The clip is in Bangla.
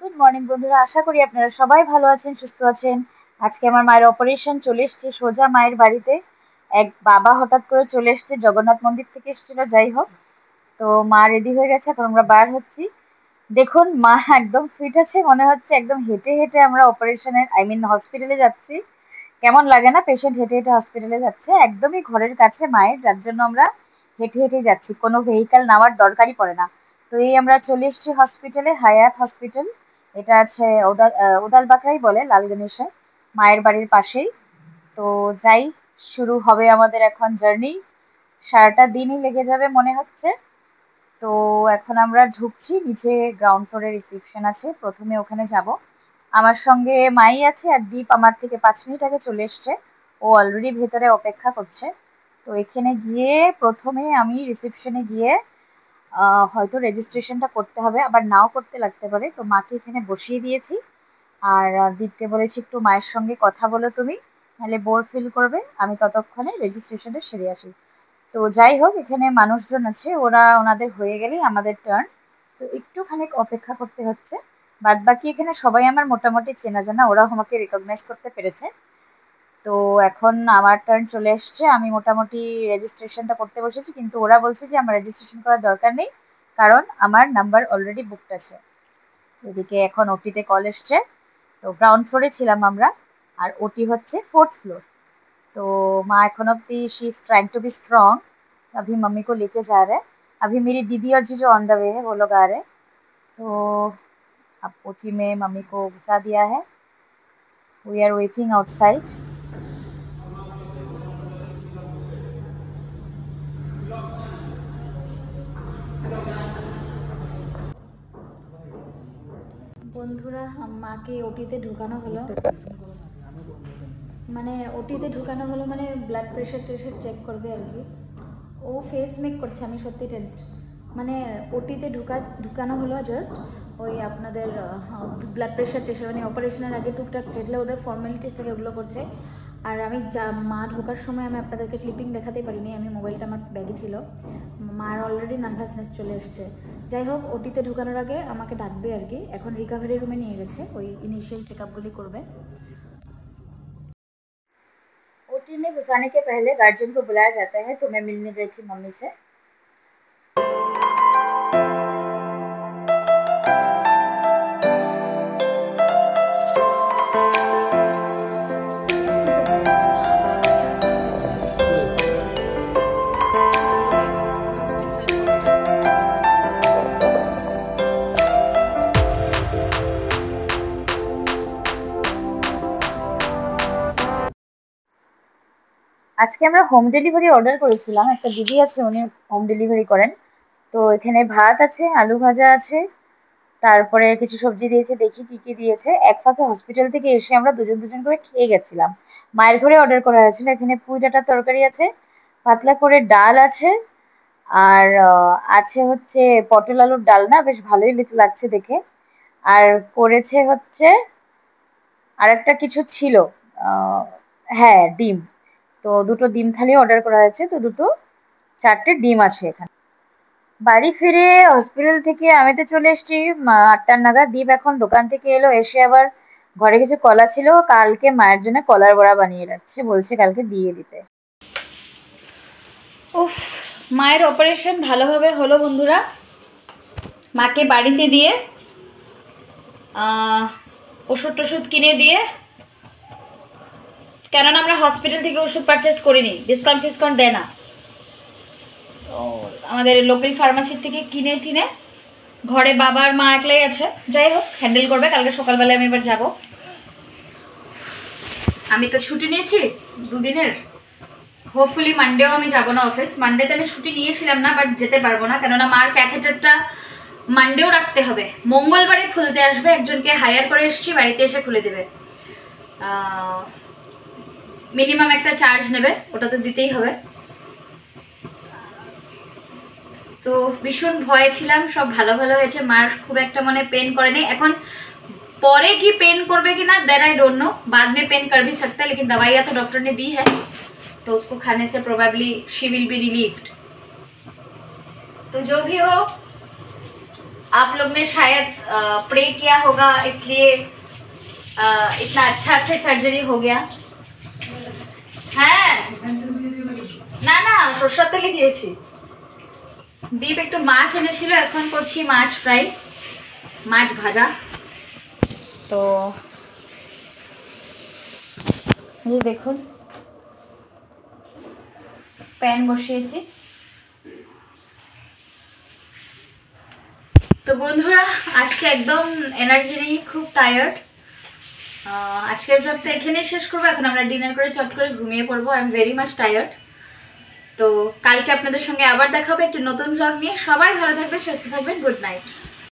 গুড মর্নিং বন্ধুরা, আশা করি আপনারা সবাই ভালো আছেন, সুস্থ আছেন। আজকে আমার মায়ের অপারেশন, চলে এসেছে সোজা মায়ের বাড়িতে। এক বাবা হঠাৎ করে চলে এসেছে, জগন্নাথ মন্দির থেকে এসেছিল। যাই হোক, তো মা রেডি হয়ে গেছে, এখন আমরা বার হচ্ছি। দেখুন, মা একদম ফিট আছে, মনে হচ্ছে একদম হেঁটে হেঁটে আমরা অপারেশনের হসপিটালে যাচ্ছি। কেমন লাগে না, পেশেন্ট হেঁটে হেঁটে হসপিটালে যাচ্ছে, একদমই ঘরের কাছে মায়ের, যার জন্য আমরা হেঁটে হেঁটে যাচ্ছি, কোনো ভেহিক্যাল নেওয়ার দরকারই পড়ে না। তো এই আমরা চলে এসেছি হসপিটালে, হায়াত হসপিটাল। এটা আছে উদালবাকড়াই বলে, লাল গণেশায়, মায়ের বাড়ির পাশেই। তো যাই, শুরু হবে আমাদের এখন জার্নি। সারাটা দিনই লেগে যাবে মনে হচ্ছে। তো এখন আমরা ঢুকছি নিচে, গ্রাউন্ড ফ্লোরে রিসেপশন আছে, প্রথমে ওখানে যাব। আমার সঙ্গে মাই আছে, আর দীপ আমার থেকে 5 মিনিট আগে চলে এসছে। ও অলরেডি ভেতরে অপেক্ষা করছে। তো এখানে গিয়ে প্রথমে আমি রিসেপশনে গিয়ে হয়তো রেজিস্ট্রেশনটা করতে হবে, আবার নাও করতে লাগতে পারে। তো মাকে এখানে বসিয়ে দিয়েছি। আর দীপকে বলেছি একটু মায়ের সঙ্গে কথা বলো তুমি, নাহলে বোর ফিল করবে, আমি ততক্ষণে রেজিস্ট্রেশনটা সেরে আসি। তো যাই হোক, এখানে মানুষজন আছে, ওরা ওনাদের হয়ে গেলেই আমাদের টার্ন। তো একটুখানি অপেক্ষা করতে হচ্ছে। বাদ বাকি এখানে সবাই আমার মোটামুটি চেনা জানা, ওরাও আমাকে রিকগনাইজ করতে পেরেছে। তো এখন আমার টার্ন চলে এসছে, আমি মোটামুটি রেজিস্ট্রেশনটা করতে বসেছি, কিন্তু ওরা বলছে যে আমার রেজিস্ট্রেশন করার দরকার নেই, কারণ আমার নাম্বার অলরেডি বুকড আছে। এদিকে এখন ওটিতে কল এসছে। তো গ্রাউন্ড ফ্লোরে ছিলাম আমরা, আর ওটি হচ্ছে 4th फ्लोर। तो माँ এখন অব্দি she is trying to be strong. अभी मम्मी को लेके जा रहे हैं। अभी मेरी दीदी और जीजू ऑन द वे है, वो लोग आ रहे हैं। तो अब ओटी में मम्मी को घुसा दिया है। We are waiting outside. বন্ধুরা, মাকে ওটিতে ঢুকানো হলো, মানে ওটিতে ঢুকানো হলো মানে ব্লাড প্রেশার চেক করবে আর কি। ও ফেস মেক করছে, আমি সত্যি টেনসড। মানে ওটিতে ঢুকানো হলো জাস্ট ওই আপনাদের ব্লাড প্রেশার মানে অপারেশনের আগে টুকটাক যেগুলো ওদের ফর্মালিটিস থেকে ওগুলো করছে। আর আমি মা ঢোকার সময় আমি আপনাদেরকে ক্লিপিং দেখাতে পারিনি, আমি মোবাইলটা আমার ব্যাগে ছিল। মার অলরেডি নার্ভাসনেস চলে এসছে। যাই হোক, ওটিতে ঢুকানোর আগে আমাকে ডাকবে আর কি। এখন রিকভারি রুমে নিয়ে গেছে, ওই ইনিশিয়াল চেকআপগুলি করবে। ओटी में घुसाने के पहले गार्जियन को बुलाया जाता है, तो मैं मिलने गई थी मम्मी से। আজকে আমরা হোম ডেলিভারি অর্ডার করেছিলাম, একটা দিদি আছে, উনি হোম ডেলিভারি করেন। তো এখানে ভাত আছে, আলু ভাজা আছে, তারপরে কিছু সবজি দিয়েছে, দেখি কি কি দিয়েছে। একসাথে হসপিটাল থেকে এসে আমরা দুজন দুজন করে খেয়ে গেছিলাম। মায়ের ঘরে অর্ডার করা হয়েছিল। এখানে পুঁই ডাঁটার তরকারি আছে, পাতলা করে ডাল আছে, আর আছে হচ্ছে পটল আলুর ডালনা, বেশ ভালোই লাগছে দেখে। আর করেছে হচ্ছে আর একটা কিছু ছিল, হ্যাঁ, ডিম। তো দুটো ডিম থালি অর্ডার করা হয়েছে, তো দুটো 4টে ডিম আছে এখানে। বাড়ি ফিরে হসপিটাল থেকে আমি তো চলে এসেছি 8টা নাগাদ। দীপ এখন দোকান থেকে এলো, এসে আবার ঘরে কিছু কলা ছিল, কালকে মায়ের জন্য কলার বড়া বানিয়ে রাখছে, বলছে কালকে দিয়ে দিতে। উফ, মায়ের অপারেশন ভালোভাবে হলো বন্ধুরা। মাকে বাড়িতে দিয়ে ওষুধ টষুধ কিনে দিয়ে, কেননা আমরা হসপিটাল থেকে ওষুধ পারচেস করিনি, ডিসকাউন্ট দেয় না, তো আমাদের লোকাল ফার্মাসির থেকে কিনে টিনে ঘরে বাবা আর মা একলাই আছে। যাই হোক, হ্যান্ডেল করবে। কালকে সকালবেলায় আমি এবার যাব। আমি তো ছুটি নিয়েছি 2 দিনের। হোপফুলি মানডেও আমি যাব না অফিস। মানডেতে আমি ছুটি নিয়েছিলাম না, বাট যেতে পারবো না, কেননা মার ক্যাথেটারটা মানডেও রাখতে হবে। মঙ্গলবারে খুলতে আসবে, একজনকে হায়ার করে এসেছি, বাড়িতে এসে খুলে দেবে। মিনিমাম একটা চার্জ নেবে, ওটা তো দিতেই হবে। তো ভীষণ ভয়ে ছিলাম। সব ভালো ভালো হয়েছে, মার খুব একটা মানে পেন করেনি। এখন পরে की पेन करबे कि ना, देन आई डोंट नो। बाद में पेन कर भी सकता है, लेकिन दवाइयाँ तो डॉक्टर ने दी है, तो उसको खाने से probably she will be relieved. तो जो भी हो, आप लोग ने शायद प्रे किया होगा, इसलिए इतना अच्छा से सर्जरी हो गया। হ্যাঁ, না না সরষের তেলই দিয়েছি। দীপ একটু মাছ এনেছিল, এখন করছি মাছ ফ্রাই, মাছ ভাজা। তো এই দেখুন প্যান বসিয়েছি। তো বন্ধুরা, আজকে একদম এনার্জি নেই, খুব টায়ার্ড। আজকের ব্লগটা এখানেই শেষ করবো। এখন আমরা ডিনার করে চট করে ঘুমিয়ে পড়বো। I am very much tired. তো কালকে আপনাদের সঙ্গে আবার দেখা হবে একটি নতুন ব্লগ নিয়ে। সবাই ভালো থাকবেন, সুস্থ থাকবেন। Good night.